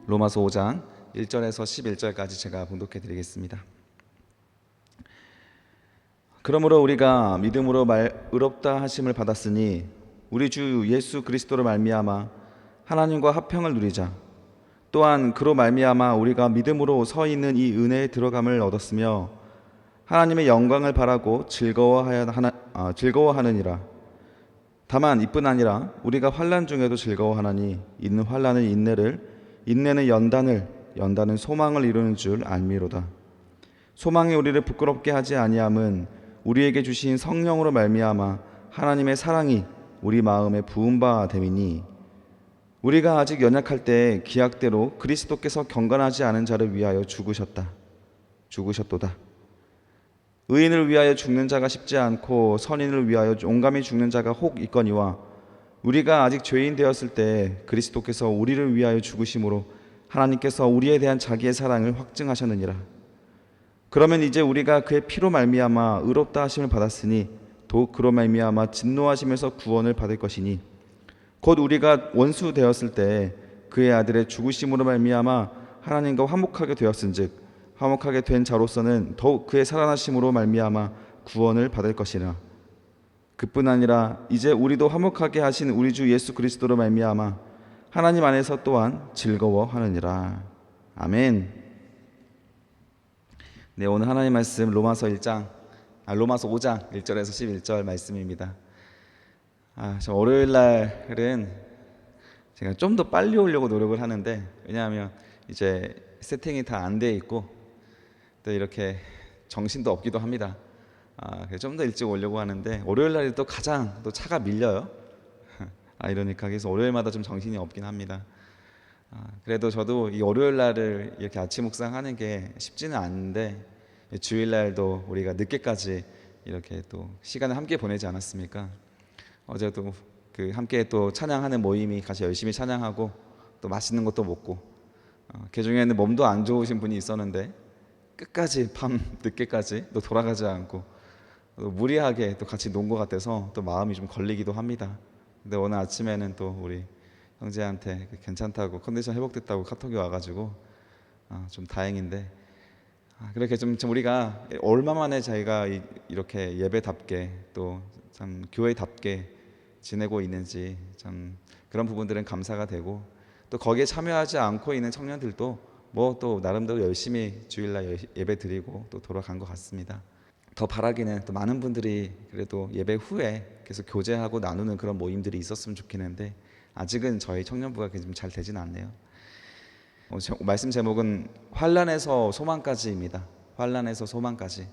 로마서 5장 1절에서 11절까지 제가 봉독해 드리겠습니다. 그러므로 우리가 믿음으로 의롭다 하심을 받았으니 우리 주 예수 그리스도로 말미암아 하나님과 화평을 누리자. 또한 그로 말미암아 우리가 믿음으로 서 있는 이 은혜에 들어감을 얻었으며 하나님의 영광을 바라고 즐거워하느니라. 다만 이뿐 아니라 우리가 환난 중에도 즐거워하나니 있는 환난은 인내를, 인내는 연단을, 연단은 소망을 이루는 줄 알미로다. 소망이 우리를 부끄럽게 하지 아니함은 우리에게 주신 성령으로 말미암아 하나님의 사랑이 우리 마음에 부은 바 됨이니, 우리가 아직 연약할 때 기약대로 그리스도께서 경건하지 않은 자를 위하여 죽으셨도다. 의인을 위하여 죽는 자가 쉽지 않고 선인을 위하여 온감히 죽는 자가 혹 있거니와, 우리가 아직 죄인 되었을 때 그리스도께서 우리를 위하여 죽으심으로 하나님께서 우리에 대한 자기의 사랑을 확증하셨느니라. 그러면 이제 우리가 그의 피로 말미암아 의롭다 하심을 받았으니 또 그로 말미암아 진노하심에서 구원을 받을 것이니, 곧 우리가 원수 되었을 때 그의 아들의 죽으심으로 말미암아 하나님과 화목하게 되었은즉 화목하게 된 자로서는 더욱 그의 살아나심으로 말미암아 구원을 받을 것이라. 그뿐 아니라 이제 우리도 화목하게 하신 우리 주 예수 그리스도로 말미암아 하나님 안에서 또한 즐거워하느니라. 아멘. 네, 오늘 하나님 말씀 로마서 5장 1절에서 11절 말씀입니다. 저 월요일 날은 제가 좀 더 빨리 오려고 노력을 하는데, 왜냐하면 이제 세팅이 다 안 돼 있고 또 이렇게 정신도 없기도 합니다. 좀 더 일찍 오려고 하는데 월요일 날이 또 가장 또 차가 밀려요. 이러니까 그래서 월요일마다 좀 정신이 없긴 합니다. 그래도 저도 이 월요일 날을 이렇게 아침 묵상하는 게 쉽지는 않은데, 주일 날도 우리가 늦게까지 이렇게 또 시간을 함께 보내지 않았습니까? 어제도 그 함께 또 찬양하는 모임이 같이 열심히 찬양하고 또 맛있는 것도 먹고, 그 중에는 몸도 안 좋으신 분이 있었는데 끝까지 밤 늦게까지 또 돌아가지 않고 또 무리하게 또 같이 논 것 같아서 또 마음이 좀 걸리기도 합니다. 근데 오늘 아침에는 또 우리 형제한테 괜찮다고, 컨디션 회복됐다고 카톡이 와가지고 좀 다행인데, 그렇게 좀 우리가 얼마 만에 저희가 이렇게 예배답게 또 참 교회답게 지내고 있는지 참 그런 부분들은 감사가 되고, 또 거기에 참여하지 않고 있는 청년들도 뭐 또 나름대로 열심히 주일날 예배 드리고 또 돌아간 것 같습니다. 더 바라기는 또 많은 분들이 그래도 예배 후에 계속 교제하고 나누는 그런 모임들이 있었으면 좋겠는데, 아직은 저희 청년부가 좀 잘 되진 않네요. 말씀 제목은 환난에서 소망까지입니다. 환난에서 소망까지.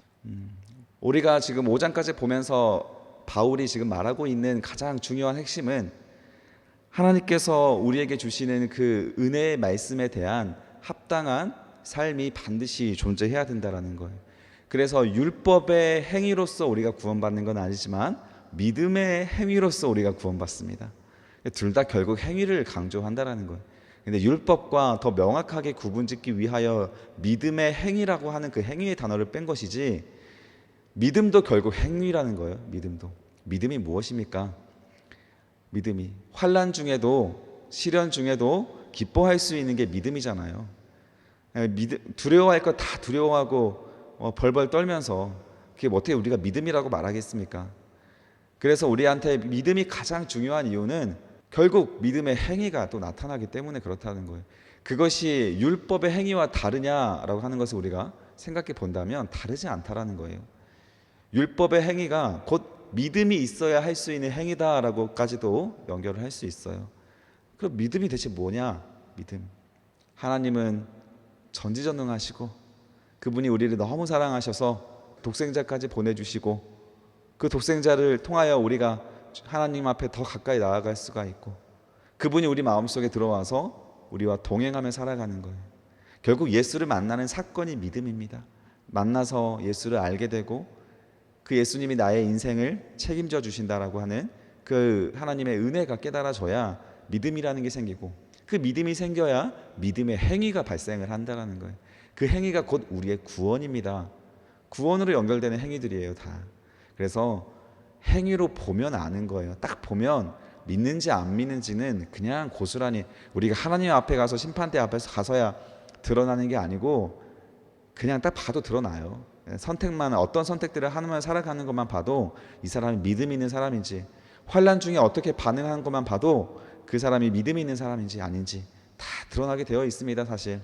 우리가 지금 5장까지 보면서 바울이 지금 말하고 있는 가장 중요한 핵심은 하나님께서 우리에게 주시는 그 은혜의 말씀에 대한 합당한 삶이 반드시 존재해야 된다라는 거예요. 그래서 율법의 행위로서 우리가 구원받는 건 아니지만 믿음의 행위로서 우리가 구원받습니다. 둘 다 결국 행위를 강조한다라는 거예요. 근데 율법과 더 명확하게 구분짓기 위하여 믿음의 행위라고 하는 그 행위의 단어를 뺀 것이지, 믿음도 결국 행위라는 거예요. 믿음이 무엇입니까? 믿음이 환난 중에도 시련 중에도 기뻐할 수 있는 게 믿음이잖아요. 두려워할 거 다 두려워하고 벌벌 떨면서 그게 어떻게 우리가 믿음이라고 말하겠습니까? 그래서 우리한테 믿음이 가장 중요한 이유는 결국 믿음의 행위가 또 나타나기 때문에 그렇다는 거예요. 그것이 율법의 행위와 다르냐라고 하는 것을 우리가 생각해 본다면 다르지 않다라는 거예요. 율법의 행위가 곧 믿음이 있어야 할 수 있는 행위다라고까지도 연결을 할 수 있어요. 그럼 믿음이 대체 뭐냐? 믿음. 하나님은 전지전능하시고 그분이 우리를 너무 사랑하셔서 독생자까지 보내주시고, 그 독생자를 통하여 우리가 하나님 앞에 더 가까이 나아갈 수가 있고, 그분이 우리 마음속에 들어와서 우리와 동행하며 살아가는 거예요. 결국 예수를 만나는 사건이 믿음입니다. 만나서 예수를 알게 되고 그 예수님이 나의 인생을 책임져 주신다라고 하는 그 하나님의 은혜가 깨달아져야 믿음이라는 게 생기고, 그 믿음이 생겨야 믿음의 행위가 발생을 한다라는 거예요. 그 행위가 곧 우리의 구원입니다. 구원으로 연결되는 행위들이에요, 다. 그래서 행위로 보면 아는 거예요. 딱 보면 믿는지 안 믿는지는 그냥 고스란히 우리가 하나님 앞에 가서 심판대 앞에서 가서야 드러나는 게 아니고 그냥 딱 봐도 드러나요. 선택만 어떤 선택들을 하면 살아가는 것만 봐도 이 사람이 믿음 있는 사람인지, 환난 중에 어떻게 반응하는 것만 봐도 그 사람이 믿음 있는 사람인지 아닌지 다 드러나게 되어 있습니다, 사실.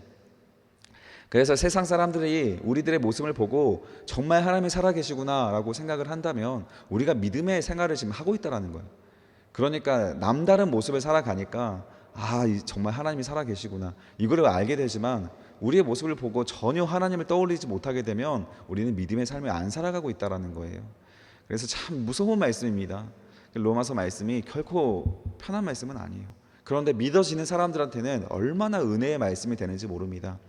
그래서 세상 사람들이 우리들의 모습을 보고 정말 하나님이 살아계시구나라고 생각을 한다면 우리가 믿음의 생활을 지금 하고 있다라는 거예요. 그러니까 남다른 모습을 살아가니까 정말 하나님이 살아계시구나 이거를 알게 되지만, 우리의 모습을 보고 전혀 하나님을 떠올리지 못하게 되면 우리는 믿음의 삶을 안 살아가고 있다라는 거예요. 그래서 참 무서운 말씀입니다. 로마서 말씀이 결코 편한 말씀은 아니에요. 그런데 믿어지는 사람들한테는 얼마나 은혜의 말씀이 되는지 모릅니다.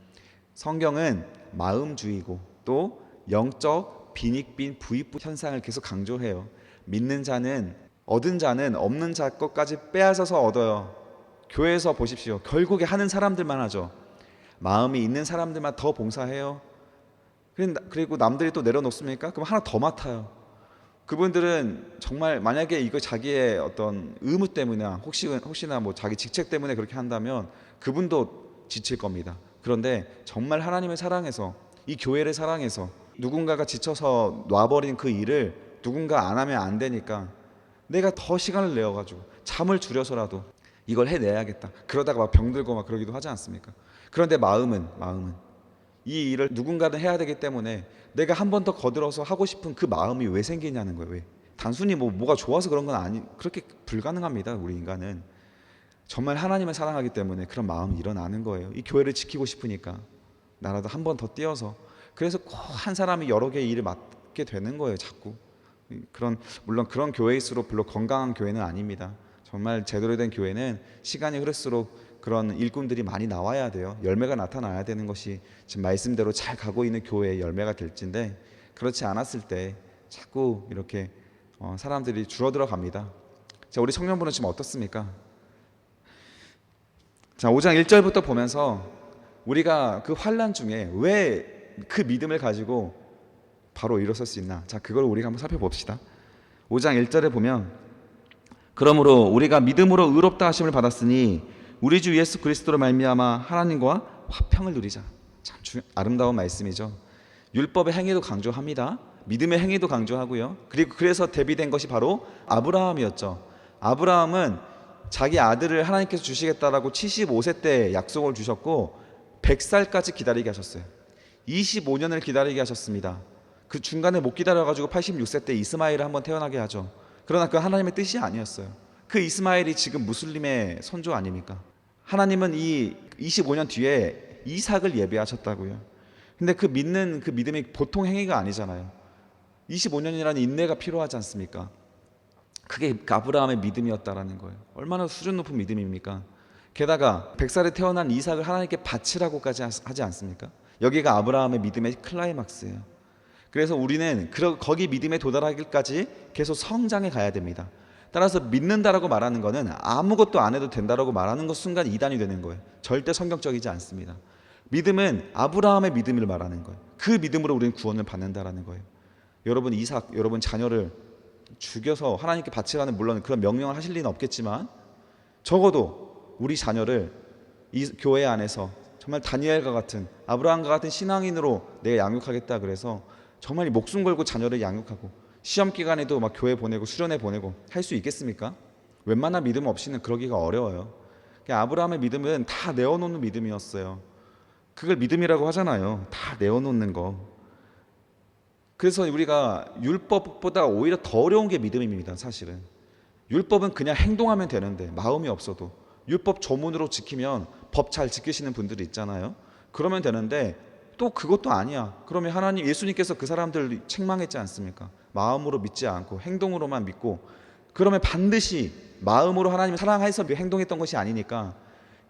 성경은 마음주의고 또 영적 빈익빈 부익부 현상을 계속 강조해요. 믿는 자는 얻은 자는 없는 자 것까지 빼앗아서 얻어요. 교회에서 보십시오. 결국에 하는 사람들만 하죠. 마음이 있는 사람들만 더 봉사해요. 그리고 남들이 또 내려놓습니까? 그럼 하나 더 맡아요. 그분들은 정말 만약에 이거 자기의 어떤 의무 때문에 혹시나 뭐 자기 직책 때문에 그렇게 한다면 그분도 지칠 겁니다. 그런데 정말 하나님을 사랑해서 이 교회를 사랑해서 누군가가 지쳐서 놔버린 그 일을 누군가 안 하면 안 되니까 내가 더 시간을 내어가지고 잠을 줄여서라도 이걸 해내야겠다. 그러다가 막 병들고 막 그러기도 하지 않습니까? 그런데 마음은 이 일을 누군가는 해야 되기 때문에 내가 한 번 더 거들어서 하고 싶은 그 마음이 왜 생기냐는 거예요. 왜? 단순히 뭐가 좋아서 그런 건 아니, 그렇게 불가능합니다. 우리 인간은 정말 하나님을 사랑하기 때문에 그런 마음이 일어나는 거예요. 이 교회를 지키고 싶으니까 나라도 한 번 더 뛰어서. 그래서 꼭 한 사람이 여러 개의 일을 맡게 되는 거예요. 자꾸. 물론 그런 교회일수록 별로 건강한 교회는 아닙니다. 정말 제대로 된 교회는 시간이 흐를수록 그런 일꾼들이 많이 나와야 돼요. 열매가 나타나야 되는 것이 지금 말씀대로 잘 가고 있는 교회의 열매가 될진데, 그렇지 않았을 때 자꾸 이렇게 사람들이 줄어들어 갑니다. 자, 우리 청년부는 지금 어떻습니까? 자, 5장 1절부터 보면서 우리가 그 환난 중에 왜 그 믿음을 가지고 바로 일어설 수 있나? 자, 그걸 우리가 한번 살펴봅시다. 5장 1절에 보면, 그러므로 우리가 믿음으로 의롭다 하심을 받았으니 우리 주 예수 그리스도로 말미암아 하나님과 화평을 누리자. 참 아름다운 말씀이죠. 율법의 행위도 강조합니다. 믿음의 행위도 강조하고요. 그래서 대비된 것이 바로 아브라함이었죠. 아브라함은 자기 아들을 하나님께서 주시겠다라고 75세 때 약속을 주셨고 100살까지 기다리게 하셨어요. 25년을 기다리게 하셨습니다. 그 중간에 못 기다려가지고 86세 때 이스마엘을 한번 태어나게 하죠. 그러나 그 하나님의 뜻이 아니었어요. 그 이스마엘이 지금 무슬림의 선조 아닙니까? 하나님은 이 25년 뒤에 이삭을 예배하셨다고요. 근데 그 믿는 그 믿음이 보통 행위가 아니잖아요. 25년이라는 인내가 필요하지 않습니까? 그게 아브라함의 믿음이었다라는 거예요. 얼마나 수준 높은 믿음입니까? 게다가 100살에 태어난 이삭을 하나님께 바치라고까지 하지 않습니까? 여기가 아브라함의 믿음의 클라이막스예요. 그래서 우리는 거기 믿음에 도달하기까지 계속 성장해 가야 됩니다. 따라서 믿는다라고 말하는 것은 아무것도 안 해도 된다라고 말하는 것 순간 이단이 되는 거예요. 절대 성경적이지 않습니다. 믿음은 아브라함의 믿음을 말하는 거예요. 그 믿음으로 우리는 구원을 받는다라는 거예요. 여러분 여러분 자녀를 죽여서 하나님께 바치라는, 물론 그런 명령을 하실 리는 없겠지만 적어도 우리 자녀를 이 교회 안에서 정말 다니엘과 같은, 아브라함과 같은 신앙인으로 내가 양육하겠다 그래서 정말 목숨 걸고 자녀를 양육하고 시험 기간에도 막 교회 보내고 수련회 보내고 할 수 있겠습니까? 웬만한 믿음 없이는 그러기가 어려워요. 아브라함의 믿음은 다 내어놓는 믿음이었어요. 그걸 믿음이라고 하잖아요. 다 내어놓는 거. 그래서 우리가 율법보다 오히려 더 어려운 게 믿음입니다. 사실은 율법은 그냥 행동하면 되는데, 마음이 없어도 율법 조문으로 지키면 법 잘 지키시는 분들이 있잖아요. 그러면 되는데 또 그것도 아니야. 그러면 예수님께서 그 사람들 책망했지 않습니까? 마음으로 믿지 않고 행동으로만 믿고, 그러면 반드시 마음으로 하나님을 사랑해서 행동했던 것이 아니니까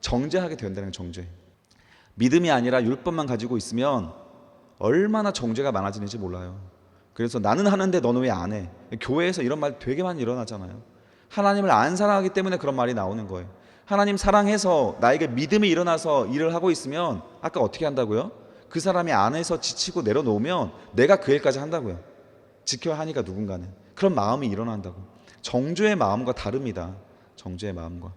정죄하게 된다는 거예요. 정죄. 믿음이 아니라 율법만 가지고 있으면 얼마나 정죄가 많아지는지 몰라요. 그래서 나는 하는데 너는 왜 안 해? 교회에서 이런 말 되게 많이 일어나잖아요. 하나님을 안 사랑하기 때문에 그런 말이 나오는 거예요. 하나님 사랑해서 나에게 믿음이 일어나서 일을 하고 있으면 아까 어떻게 한다고요? 그 사람이 안에서 지치고 내려놓으면 내가 그 일까지 한다고요. 지켜야 하니까 누군가는. 그런 마음이 일어난다고. 정죄의 마음과 다릅니다. 정죄의 마음과.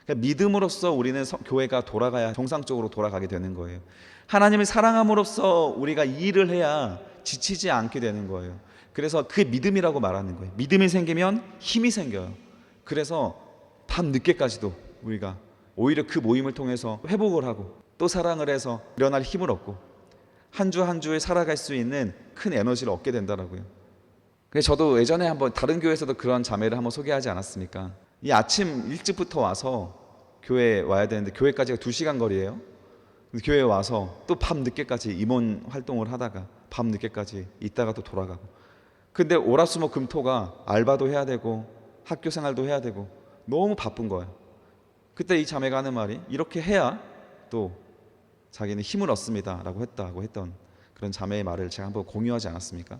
그러니까 믿음으로써 우리는 교회가 돌아가야 정상적으로 돌아가게 되는 거예요. 하나님을 사랑함으로써 우리가 일을 해야 지치지 않게 되는 거예요. 그래서 그게 믿음이라고 말하는 거예요. 믿음이 생기면 힘이 생겨요. 그래서 밤 늦게까지도 우리가 오히려 그 모임을 통해서 회복을 하고 또 사랑을 해서 일어날 힘을 얻고 한 주 한 주에 살아갈 수 있는 큰 에너지를 얻게 된다라고요. 그래서 저도 예전에 한번 다른 교회에서도 그런 자매를 한번 소개하지 않았습니까? 이 아침 일찍부터 와서 교회에 와야 되는데 교회까지가 2시간 거리예요. 교회에 와서 또 밤 늦게까지 임원 활동을 하다가 밤 늦게까지 있다가 또 돌아가고. 근데 월화수목금토가 알바도 해야 되고 학교 생활도 해야 되고 너무 바쁜 거예요. 그때 이 자매가 하는 말이 이렇게 해야 또 자기는 힘을 얻습니다 라고 했던 그런 자매의 말을 제가 한번 공유하지 않았습니까?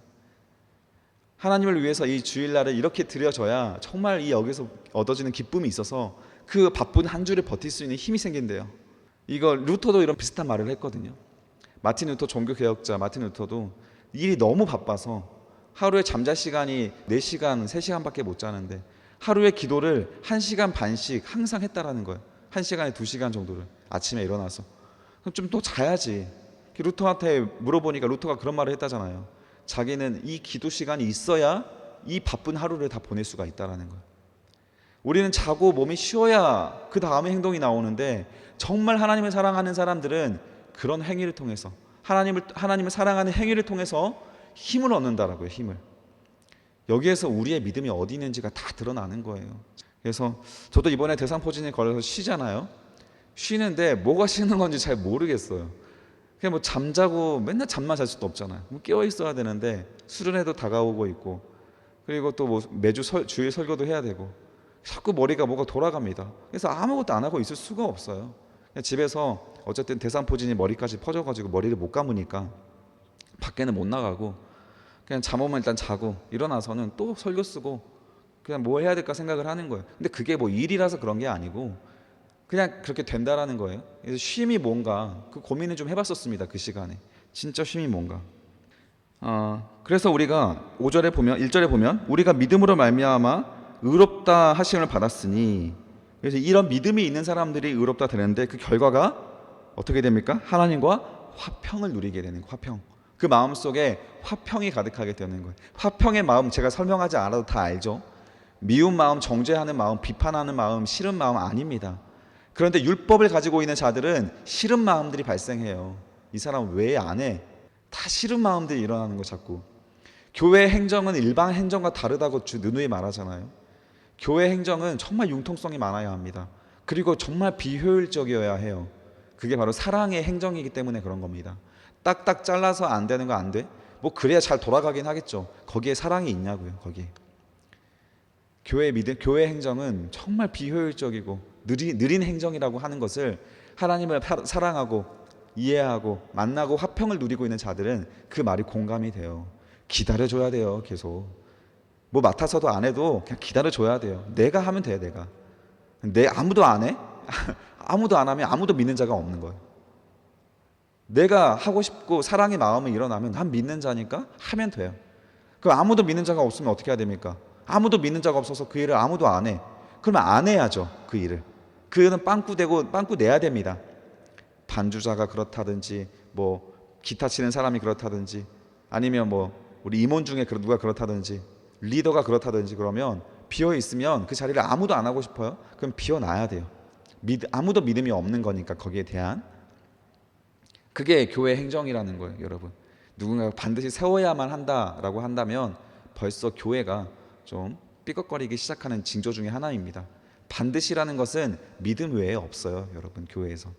하나님을 위해서 이 주일날을 이렇게 드려져야 정말 이 여기서 얻어지는 기쁨이 있어서 그 바쁜 한 주를 버틸 수 있는 힘이 생긴대요. 이거 루터도 이런 비슷한 말을 했거든요. 마틴 루터 종교개혁자 마틴 루터도 일이 너무 바빠서 하루에 잠잘 시간이 4시간, 3시간밖에 못 자는데 하루에 기도를 1시간 반씩 항상 했다라는 거예요. 1시간에 2시간 정도를 아침에 일어나서 그럼 좀 또 자야지. 루터한테 물어보니까 루터가 그런 말을 했다잖아요. 자기는 이 기도 시간이 있어야 이 바쁜 하루를 다 보낼 수가 있다라는 거예요. 우리는 자고 몸이 쉬어야 그 다음에 행동이 나오는데 정말 하나님을 사랑하는 사람들은 그런 행위를 통해서 하나님을 사랑하는 행위를 통해서 힘을 얻는다라고요. 힘을. 여기에서 우리의 믿음이 어디 있는지가 다 드러나는 거예요. 그래서 저도 이번에 대상포진에 걸려서 쉬잖아요. 쉬는데 뭐가 쉬는 건지 잘 모르겠어요. 그냥 뭐 잠자고 맨날 잠만 잘 수도 없잖아요. 깨어 있어야 되는데 수련회도 다가오고 있고 그리고 또 뭐 매주 주일 설교도 해야 되고 자꾸 머리가 뭐가 돌아갑니다. 그래서 아무것도 안 하고 있을 수가 없어요. 그냥 집에서 어쨌든 대상포진이 머리까지 퍼져가지고 머리를 못 감으니까 밖에는 못 나가고 그냥 잠오면 일단 자고 일어나서는 또 설교 쓰고 그냥 뭐 해야 될까 생각을 하는 거예요. 근데 그게 뭐 일이라서 그런 게 아니고 그냥 그렇게 된다라는 거예요. 그래서 쉼이 뭔가 그 고민을 좀 해봤었습니다. 그 시간에 진짜 쉼이 뭔가. 그래서 우리가 5절에 보면 1절에 보면 우리가 믿음으로 말미암아 의롭다 하심을 받았으니 그래서 이런 믿음이 있는 사람들이 의롭다 되는데 그 결과가 어떻게 됩니까? 하나님과 화평을 누리게 되는 거예요. 화평. 그 마음속에 화평이 가득하게 되는 거예요. 화평의 마음 제가 설명하지 않아도 다 알죠. 미운 마음, 정죄하는 마음, 비판하는 마음, 싫은 마음 아닙니다. 그런데 율법을 가지고 있는 자들은 싫은 마음들이 발생해요. 이 사람은 왜 안 해? 다 싫은 마음들이 일어나는 거 자꾸. 교회 행정은 일반 행정과 다르다고 누누이 말하잖아요. 교회 행정은 정말 융통성이 많아야 합니다. 그리고 정말 비효율적이어야 해요. 그게 바로 사랑의 행정이기 때문에 그런 겁니다. 딱딱 잘라서 안 되는 거 안 돼? 뭐 그래야 잘 돌아가긴 하겠죠. 거기에 사랑이 있냐고요. 거기에. 교회 행정은 정말 비효율적이고 느린 행정이라고 하는 것을 하나님을 사랑하고 이해하고 만나고 화평을 누리고 있는 자들은 그 말이 공감이 돼요. 기다려줘야 돼요. 계속 뭐 맡아서도 안 해도 그냥 기다려줘야 돼요. 내가 하면 돼. 아무도 안 해? 아무도 안 하면 아무도 믿는 자가 없는 거예요. 내가 하고 싶고 사랑의 마음이 일어나면 난 믿는 자니까 하면 돼요. 그럼 아무도 믿는 자가 없으면 어떻게 해야 됩니까? 아무도 믿는 자가 없어서 그 일을 아무도 안 해. 그러면 안 해야죠. 그 일을. 그 일은 빵꾸 내야 됩니다. 반주자가 그렇다든지 뭐 기타 치는 사람이 그렇다든지 아니면 뭐 우리 임원 중에 누가 그렇다든지 리더가 그렇다든지 그러면 비어 있으면 그 자리를 아무도 안 하고 싶어요. 그럼 비워놔야 돼요. 아무도 믿음이 없는 거니까 거기에 대한. 그게 교회 행정이라는 거예요. 여러분. 누군가가 반드시 세워야만 한다라고 한다면 벌써 교회가 좀 삐걱거리기 시작하는 징조 중에 하나입니다. 반드시라는 것은 믿음 외에 없어요. 여러분 교회에서.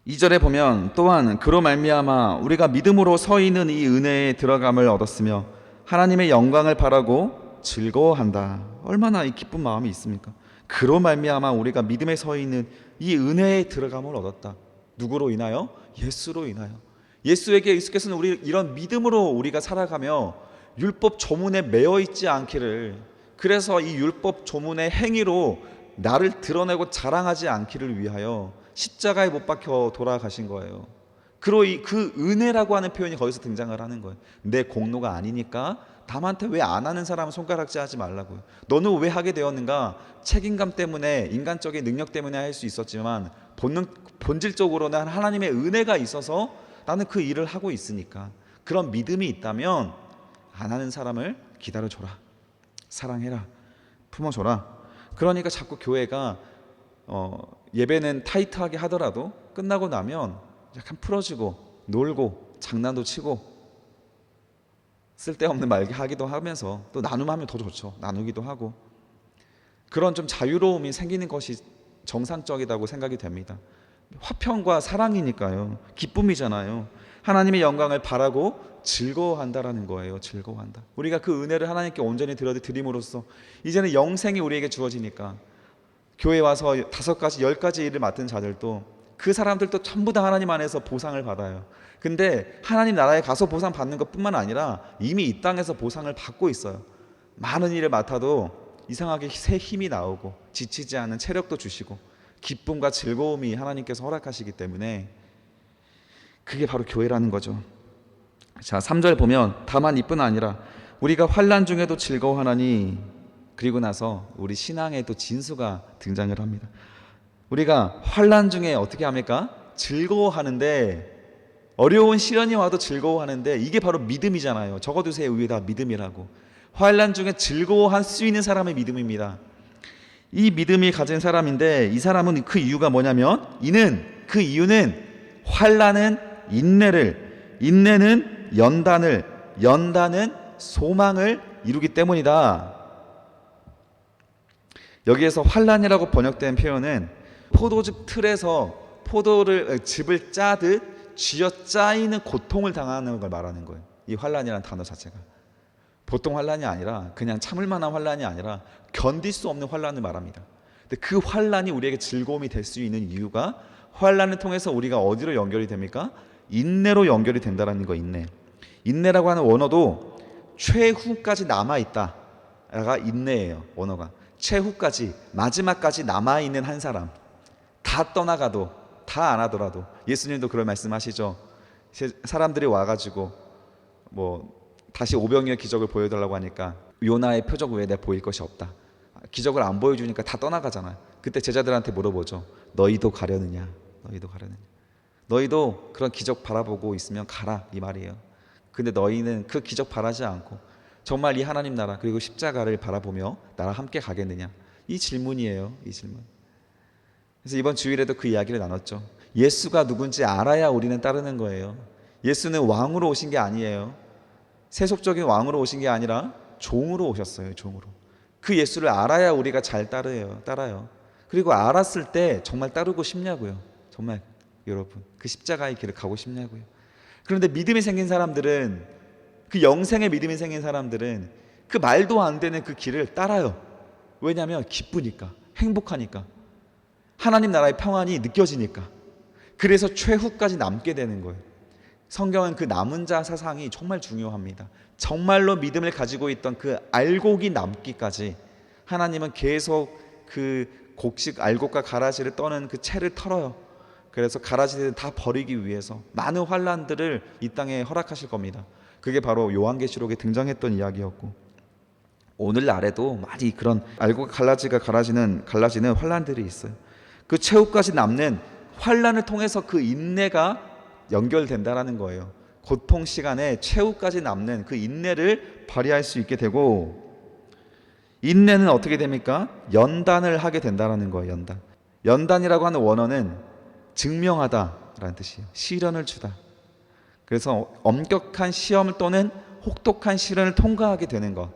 2절에 보면 또한 그로 말미암아 우리가 믿음으로 서 있는 이 은혜에 들어감을 얻었으며 하나님의 영광을 바라고 즐거워한다. 얼마나 이 기쁜 마음이 있습니까? 그로 말미암아 우리가 믿음에 서 있는 이 은혜에 들어감을 얻었다. 누구로 인하여? 예수로 인하여. 예수께서는 우리 이런 믿음으로 우리가 살아가며 율법 조문에 매여 있지 않기를, 그래서 이 율법 조문의 행위로 나를 드러내고 자랑하지 않기를 위하여 십자가에 못 박혀 돌아가신 거예요. 그 은혜라고 하는 표현이 거기서 등장을 하는 거예요. 내 공로가 아니니까 남한테 왜 안 하는 사람은 손가락질 하지 말라고요. 너는 왜 하게 되었는가? 책임감 때문에, 인간적인 능력 때문에 할 수 있었지만 본질적으로는 하나님의 은혜가 있어서 나는 그 일을 하고 있으니까, 그런 믿음이 있다면 안 하는 사람을 기다려줘라, 사랑해라, 품어줘라. 그러니까 자꾸 교회가 예배는 타이트하게 하더라도 끝나고 나면 약간 풀어지고 놀고 장난도 치고 쓸데없는 말 하기도 하면서, 또 나눔하면 더 좋죠. 나누기도 하고, 그런 좀 자유로움이 생기는 것이 정상적이라고 생각이 됩니다. 화평과 사랑이니까요. 기쁨이잖아요. 하나님의 영광을 바라고 즐거워한다라는 거예요. 즐거워한다. 우리가 그 은혜를 하나님께 온전히 드림으로써 이제는 영생이 우리에게 주어지니까, 교회 와서 5가지 10가지 일을 맡은 자들도, 그 사람들도 전부 다 하나님 안에서 보상을 받아요. 근데 하나님 나라에 가서 보상 받는 것뿐만 아니라 이미 이 땅에서 보상을 받고 있어요. 많은 일을 맡아도 이상하게 새 힘이 나오고 지치지 않는 체력도 주시고 기쁨과 즐거움이 하나님께서 허락하시기 때문에, 그게 바로 교회라는 거죠. 자, 3절 보면 다만 이뿐 아니라 우리가 환난 중에도 즐거워하나니, 그리고 나서 우리 신앙에 또 진수가 등장을 합니다. 우리가 환난 중에 어떻게 합니까? 즐거워하는데, 어려운 시련이 와도 즐거워하는데, 이게 바로 믿음이잖아요. 적어두세요 위에다 믿음이라고. 환난 중에 즐거워할 수 있는 사람의 믿음입니다. 이 믿음이 가진 사람인데, 이 사람은 그 이유가 뭐냐면, 그 이유는 환난은 인내를, 인내는 연단을, 연단은 소망을 이루기 때문이다. 여기에서 환난이라고 번역된 표현은 포도즙 틀에서 즙을 짜듯 쥐어짜이는 고통을 당하는 걸 말하는 거예요. 이 환난이라는 단어 자체가 보통 환난이 아니라, 그냥 참을 만한 환난이 아니라 견딜 수 없는 환난을 말합니다. 근데 그 환난이 우리에게 즐거움이 될 수 있는 이유가, 환난을 통해서 우리가 어디로 연결이 됩니까? 인내로 연결이 된다는 거. 인내라고 하는 원어도 최후까지 남아있다가 인내예요. 원어가 최후까지, 마지막까지 남아있는 한 사람, 다 떠나가도, 다 안 하더라도. 예수님도 그런 말씀하시죠. 사람들이 와가지고 다시 오병이어 기적을 보여달라고 하니까 요나의 표적 외에 내가 보일 것이 없다. 기적을 안 보여주니까 다 떠나가잖아요. 그때 제자들한테 물어보죠. 너희도 가려느냐? 너희도 그런 기적 바라보고 있으면 가라, 이 말이에요. 근데 너희는 그 기적 바라지 않고 정말 이 하나님 나라, 그리고 십자가를 바라보며 나랑 함께 가겠느냐? 이 질문이에요. 이 질문. 그래서 이번 주일에도 그 이야기를 나눴죠. 예수가 누군지 알아야 우리는 따르는 거예요. 예수는 왕으로 오신 게 아니에요. 세속적인 왕으로 오신 게 아니라 종으로 오셨어요. 종으로. 그 예수를 알아야 우리가 잘 따라요. 그리고 알았을 때 정말 따르고 싶냐고요. 정말 여러분, 그 십자가의 길을 가고 싶냐고요. 그런데 믿음이 생긴 사람들은, 그 영생의 믿음이 생긴 사람들은 그 말도 안 되는 그 길을 따라요. 왜냐하면 기쁘니까, 행복하니까, 하나님 나라의 평안이 느껴지니까. 그래서 최후까지 남게 되는 거예요. 성경은 그 남은 자 사상이 정말 중요합니다. 정말로 믿음을 가지고 있던 그 알곡이 남기까지 하나님은 계속 그 곡식, 알곡과 가라지를 떠는 그 채를 털어요. 그래서 가라지들을 다 버리기 위해서 많은 환난들을 이 땅에 허락하실 겁니다. 그게 바로 요한계시록에 등장했던 이야기였고, 오늘날에도 많이 그런 알곡과 갈라지는 환난들이 있어요. 그 최후까지 남는 환난을 통해서 그 인내가 연결된다라는 거예요. 고통 시간에 최후까지 남는 그 인내를 발휘할 수 있게 되고, 인내는 어떻게 됩니까? 연단을 하게 된다라는 거예요. 연단이라고 하는 원어는 증명하다라는 뜻이에요. 시련을 주다. 그래서 엄격한 시험을 또는 혹독한 시련을 통과하게 되는 것,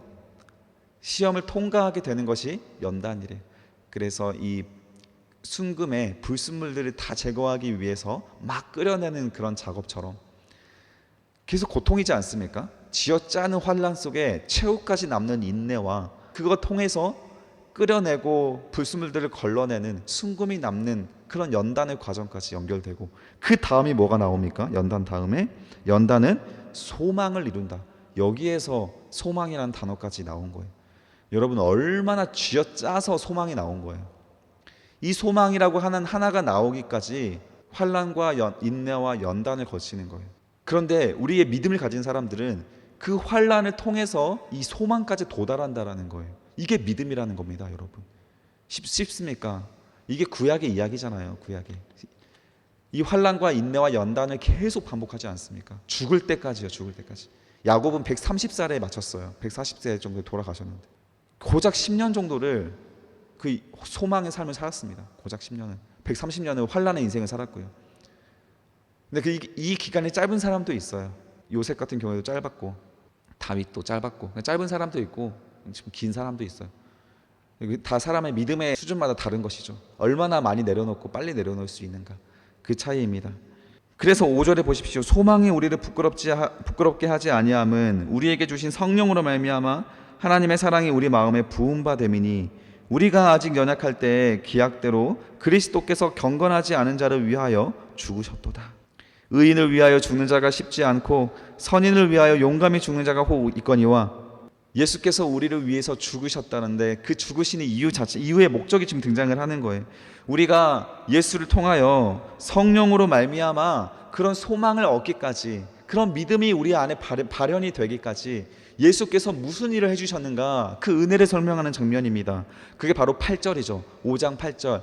시험을 통과하게 되는 것이 연단이래요. 그래서 이 순금에 불순물들을 다 제거하기 위해서 막 끓여내는 그런 작업처럼 계속 고통이지 않습니까? 쥐어짜는 환난 속에 최후까지 남는 인내와 그것 통해서 끓여내고 불순물들을 걸러내는 순금이 남는 그런 연단의 과정까지 연결되고, 그 다음이 뭐가 나옵니까? 연단은 소망을 이룬다. 여기에서 소망이라는 단어까지 나온 거예요. 여러분, 얼마나 쥐어짜서 소망이 나온 거예요. 이 소망이라고 하는 하나가 나오기까지 환난과 인내와 연단을 거치는 거예요. 그런데 우리의 믿음을 가진 사람들은 그 환난을 통해서 이 소망까지 도달한다라는 거예요. 이게 믿음이라는 겁니다, 여러분. 쉽습니까? 이게 구약의 이야기잖아요, 구약의. 이 환난과 인내와 연단을 계속 반복하지 않습니까? 죽을 때까지요, 죽을 때까지. 야곱은 130살에 마쳤어요. 140세 정도에 돌아가셨는데 고작 10년 정도를 그 소망의 삶을 살았습니다. 고작 10년은. 130년은 환난의 인생을 살았고요. 근데 이 기간이 짧은 사람도 있어요. 요셉 같은 경우에도 짧았고, 다윗도 짧았고, 짧은 사람도 있고 좀 긴 사람도 있어요. 다 사람의 믿음의 수준마다 다른 것이죠. 얼마나 많이 내려놓고 빨리 내려놓을 수 있는가, 그 차이입니다. 그래서 5절에 보십시오. 소망이 우리를 부끄럽게 하지 아니함은 우리에게 주신 성령으로 말미암아 하나님의 사랑이 우리 마음에 부은 바 됨이니 우리가 아직 연약할 때에 기약대로 그리스도께서 경건하지 않은 자를 위하여 죽으셨도다. 의인을 위하여 죽는 자가 쉽지 않고 선인을 위하여 용감히 죽는 자가 혹 있거니와. 예수께서 우리를 위해서 죽으셨다는데 그 죽으시는 이유 자체, 이유의 목적이 지금 등장을 하는 거예요. 우리가 예수를 통하여 성령으로 말미암아 그런 소망을 얻기까지, 그런 믿음이 우리 안에 발현이 되기까지 예수께서 무슨 일을 해주셨는가, 그 은혜를 설명하는 장면입니다. 그게 바로 8절이죠. 5장 8절,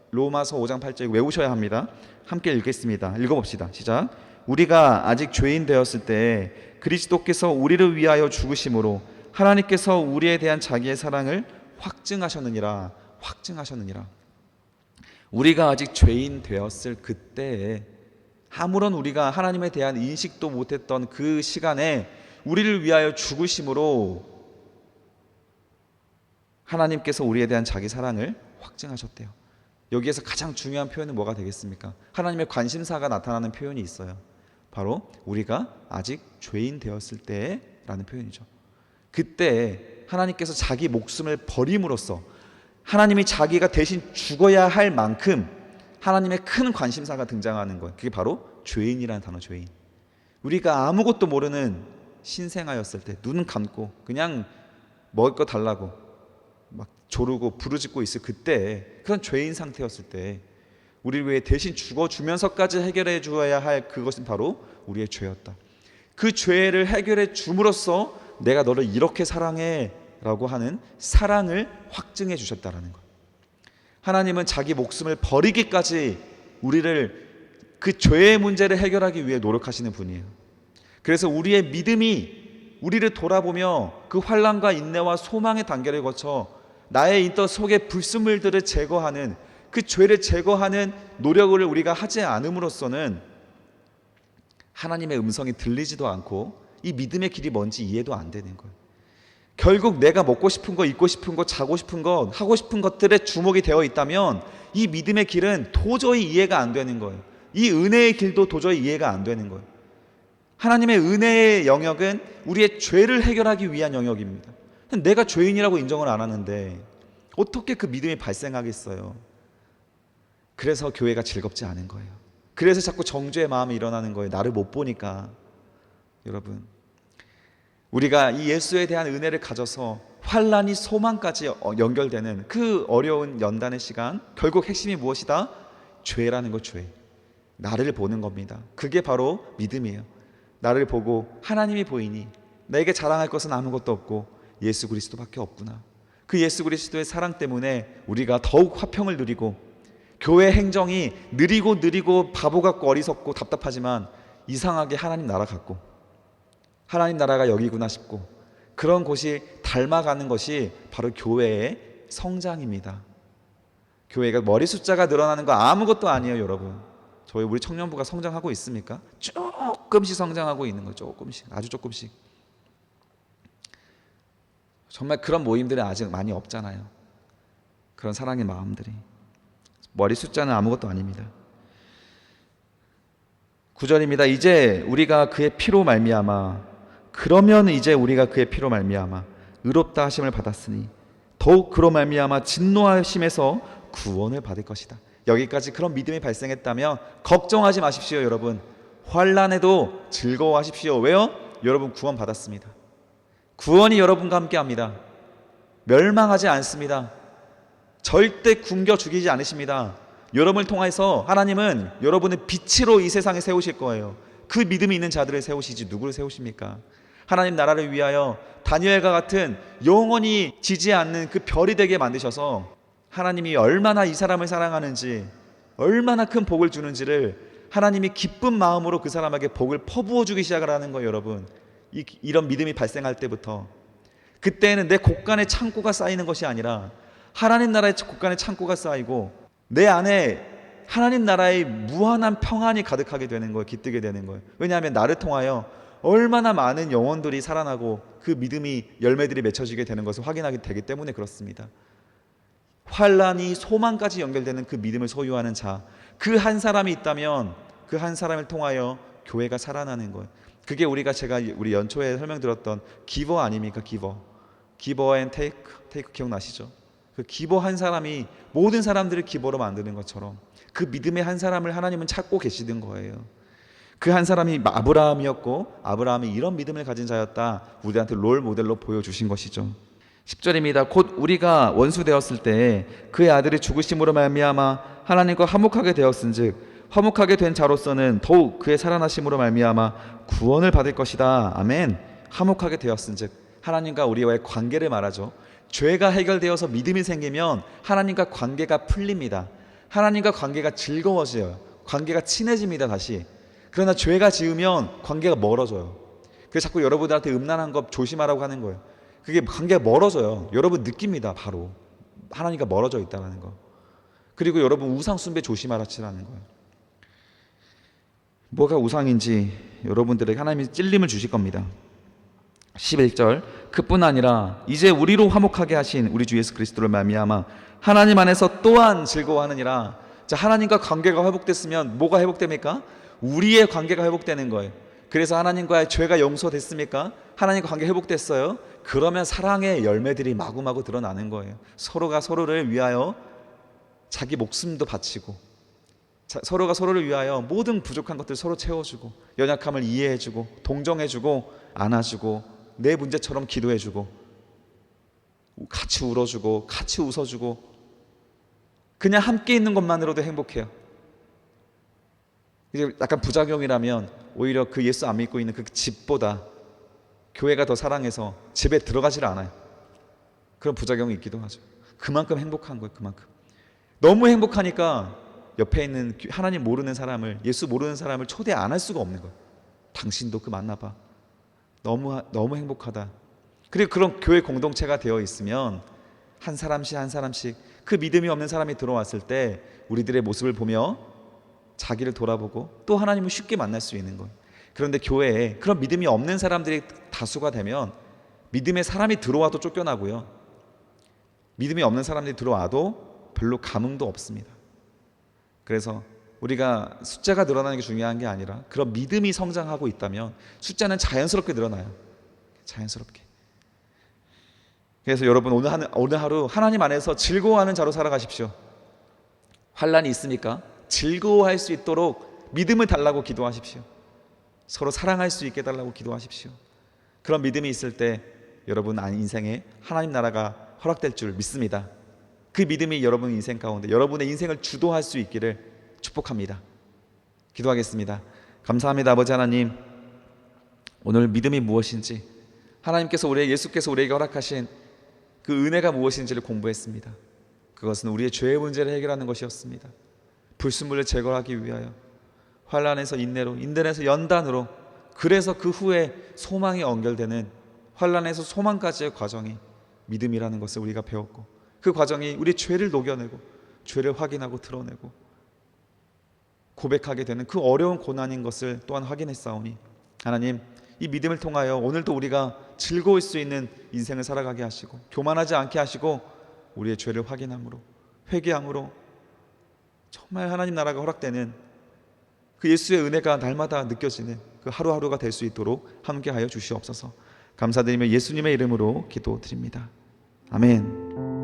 로마서 5장 8절 외우셔야 합니다. 함께 읽겠습니다. 읽어봅시다. 시작. 우리가 아직 죄인 되었을 때 그리스도께서 우리를 위하여 죽으심으로 하나님께서 우리에 대한 자기의 사랑을 확증하셨느니라. 확증하셨느니라. 우리가 아직 죄인 되었을 그때에, 아무런 우리가 하나님에 대한 인식도 못했던 그 시간에 우리를 위하여 죽으심으로 하나님께서 우리에 대한 자기 사랑을 확증하셨대요. 여기에서 가장 중요한 표현은 뭐가 되겠습니까? 하나님의 관심사가 나타나는 표현이 있어요. 바로 우리가 아직 죄인 되었을 때라는 표현이죠. 그때 하나님께서 자기 목숨을 버림으로써 하나님이 자기가 대신 죽어야 할 만큼 하나님의 큰 관심사가 등장하는 거예요. 그게 바로 죄인이라는 단어, 죄인. 우리가 아무것도 모르는 신생아였을 때, 눈 감고 그냥 먹을 거 달라고 막 조르고 부르짖고 있을 그때, 그런 죄인 상태였을 때 우리를 위해 대신 죽어주면서까지 해결해 주어야 할 그것은 바로 우리의 죄였다. 그 죄를 해결해 줌으로써 내가 너를 이렇게 사랑해 라고 하는 사랑을 확증해 주셨다라는 것. 하나님은 자기 목숨을 버리기까지 우리를, 그 죄의 문제를 해결하기 위해 노력하시는 분이에요. 그래서 우리의 믿음이 우리를 돌아보며 그 환난과 인내와 소망의 단계를 거쳐 나의 인터 속의 불순물들을 제거하는, 그 죄를 제거하는 노력을 우리가 하지 않음으로써는 하나님의 음성이 들리지도 않고 이 믿음의 길이 뭔지 이해도 안 되는 거예요. 결국 내가 먹고 싶은 거, 입고 싶은 거, 자고 싶은 거, 하고 싶은 것들에 주목이 되어 있다면 이 믿음의 길은 도저히 이해가 안 되는 거예요. 이 은혜의 길도 도저히 이해가 안 되는 거예요. 하나님의 은혜의 영역은 우리의 죄를 해결하기 위한 영역입니다. 내가 죄인이라고 인정을 안 하는데 어떻게 그 믿음이 발생하겠어요? 그래서 교회가 즐겁지 않은 거예요. 그래서 자꾸 정죄의 마음이 일어나는 거예요. 나를 못 보니까. 여러분, 우리가 이 예수에 대한 은혜를 가져서 환난이 소망까지 연결되는 그 어려운 연단의 시간, 결국 핵심이 무엇이다? 죄라는 거, 죄. 나를 보는 겁니다. 그게 바로 믿음이에요. 나를 보고 하나님이 보이니 내게 자랑할 것은 아무것도 없고 예수 그리스도밖에 없구나. 그 예수 그리스도의 사랑 때문에 우리가 더욱 화평을 누리고, 교회 행정이 느리고 바보 같고 어리석고 답답하지만 이상하게 하나님 나라 같고, 하나님 나라가 여기구나 싶고, 그런 곳이 닮아가는 것이 바로 교회의 성장입니다. 교회가 머리 숫자가 늘어나는 거 아무것도 아니에요, 여러분. 우리 청년부가 성장하고 있습니까? 조금씩 성장하고 있는 거죠. 조금씩, 아주 조금씩. 정말 그런 모임들이 아직 많이 없잖아요. 그런 사랑의 마음들이. 머리 숫자는 아무것도 아닙니다. 9절입니다. 이제 우리가 그의 피로 말미암아, 그러면 이제 우리가 그의 피로 말미암아 의롭다 하심을 받았으니 더욱 그로 말미암아 진노하심에서 구원을 받을 것이다. 여기까지 그런 믿음이 발생했다면 걱정하지 마십시오, 여러분. 환난에도 즐거워하십시오. 왜요? 여러분 구원 받았습니다. 구원이 여러분과 함께합니다. 멸망하지 않습니다. 절대 굶겨 죽이지 않으십니다. 여러분을 통해서 하나님은 여러분을 빛으로 이 세상에 세우실 거예요. 그 믿음이 있는 자들을 세우시지 누구를 세우십니까? 하나님 나라를 위하여 다니엘과 같은 영원히 지지 않는 그 별이 되게 만드셔서 하나님이 얼마나 이 사람을 사랑하는지, 얼마나 큰 복을 주는지를 하나님이 기쁜 마음으로 그 사람에게 복을 퍼부어 주기 시작을 하는 거예요. 여러분, 이런 믿음이 발생할 때부터, 그때는 내 곳간에 창고가 쌓이는 것이 아니라 하나님 나라의 곳간에 창고가 쌓이고 내 안에 하나님 나라의 무한한 평안이 가득하게 되는 거예요. 깃들게 되는 거예요. 왜냐하면 나를 통하여 얼마나 많은 영혼들이 살아나고 그 믿음이 열매들이 맺혀지게 되는 것을 확인하게 되기 때문에 그렇습니다. 환난이 소망까지 연결되는 그 믿음을 소유하는 자, 그 한 사람이 있다면 그 한 사람을 통하여 교회가 살아나는 거예요. 그게 제가 우리 연초에 설명드렸던 기버 아닙니까? 기버 앤 테이크 기억나시죠? 그 기버 한 사람이 모든 사람들을 기버로 만드는 것처럼 그 믿음의 한 사람을 하나님은 찾고 계시던 거예요. 그 한 사람이 아브라함이었고, 아브라함이 이런 믿음을 가진 자였다, 우리한테 롤 모델로 보여주신 것이죠. 10절입니다. 곧 우리가 원수 되었을 때 그의 아들이 죽으심으로 말미암아 하나님과 화목하게 되었은즉 화목하게 된 자로서는 더욱 그의 살아나심으로 말미암아 구원을 받을 것이다. 아멘. 화목하게 되었은즉, 하나님과 우리와의 관계를 말하죠. 죄가 해결되어서 믿음이 생기면 하나님과 관계가 풀립니다. 하나님과 관계가 즐거워져요. 관계가 친해집니다. 다시. 그러나 죄가 지으면 관계가 멀어져요. 그래서 자꾸 여러분들한테 음란한 것 조심하라고 하는 거예요. 그게 관계가 멀어져요. 여러분 느낍니다. 바로 하나님과 멀어져 있다는 거. 그리고 여러분 우상 숭배 조심하라는 거예요. 뭐가 우상인지 여러분들에게 하나님이 찔림을 주실 겁니다. 11절, 그뿐 아니라 이제 우리로 화목하게 하신 우리 주 예수 그리스도를 말미암아 하나님 안에서 또한 즐거워하느니라. 자, 하나님과 관계가 회복됐으면 뭐가 회복됩니까? 우리의 관계가 회복되는 거예요. 그래서 하나님과의 죄가 용서됐습니까? 하나님과 관계 회복됐어요. 그러면 사랑의 열매들이 마구마구 드러나는 거예요. 서로가 서로를 위하여 자기 목숨도 바치고, 서로가 서로를 위하여 모든 부족한 것들 서로 채워주고, 연약함을 이해해주고, 동정해주고, 안아주고, 내 문제처럼 기도해주고, 같이 울어주고, 같이 웃어주고, 그냥 함께 있는 것만으로도 행복해요. 이제 약간 부작용이라면 오히려 그 예수 안 믿고 있는 그 집보다 교회가 더 사랑해서 집에 들어가질 않아요. 그런 부작용이 있기도 하죠. 그만큼 행복한 거예요. 그만큼 너무 행복하니까 옆에 있는 하나님 모르는 사람을, 예수 모르는 사람을 초대 안 할 수가 없는 거예요. 당신도 그 만나봐. 너무 행복하다. 그리고 그런 교회 공동체가 되어 있으면 한 사람씩 한 사람씩 그 믿음이 없는 사람이 들어왔을 때 우리들의 모습을 보며 자기를 돌아보고 또 하나님을 쉽게 만날 수 있는 거예요. 그런데 교회에 그런 믿음이 없는 사람들이 다수가 되면 믿음의 사람이 들어와도 쫓겨나고요, 믿음이 없는 사람들이 들어와도 별로 감흥도 없습니다. 그래서 우리가 숫자가 늘어나는 게 중요한 게 아니라 그런 믿음이 성장하고 있다면 숫자는 자연스럽게 늘어나요. 자연스럽게. 그래서 여러분 오늘 하루 하나님 안에서 즐거워하는 자로 살아가십시오. 환난이 있습니까? 즐거워할 수 있도록 믿음을 달라고 기도하십시오. 서로 사랑할 수 있게 달라고 기도하십시오. 그런 믿음이 있을 때 여러분 인생에 하나님 나라가 허락될 줄 믿습니다. 그 믿음이 여러분 인생 가운데 여러분의 인생을 주도할 수 있기를 축복합니다. 기도하겠습니다. 감사합니다. 아버지 하나님, 오늘 믿음이 무엇인지, 하나님께서 예수께서 우리에게 허락하신 그 은혜가 무엇인지를 공부했습니다. 그것은 우리의 죄의 문제를 해결하는 것이었습니다. 불순물을 제거하기 위하여 환난에서 인내로, 인내에서 연단으로, 그래서 그 후에 소망이 연결되는 환난에서 소망까지의 과정이 믿음이라는 것을 우리가 배웠고, 그 과정이 우리 죄를 녹여내고 죄를 확인하고 드러내고 고백하게 되는 그 어려운 고난인 것을 또한 확인했사오니 하나님, 이 믿음을 통하여 오늘도 우리가 즐거울 수 있는 인생을 살아가게 하시고 교만하지 않게 하시고 우리의 죄를 확인함으로 회개함으로 정말 하나님 나라가 허락되는 그 예수의 은혜가 날마다 느껴지는 그 하루하루가 될 수 있도록 함께하여 주시옵소서. 감사드리며 예수님의 이름으로 기도드립니다. 아멘.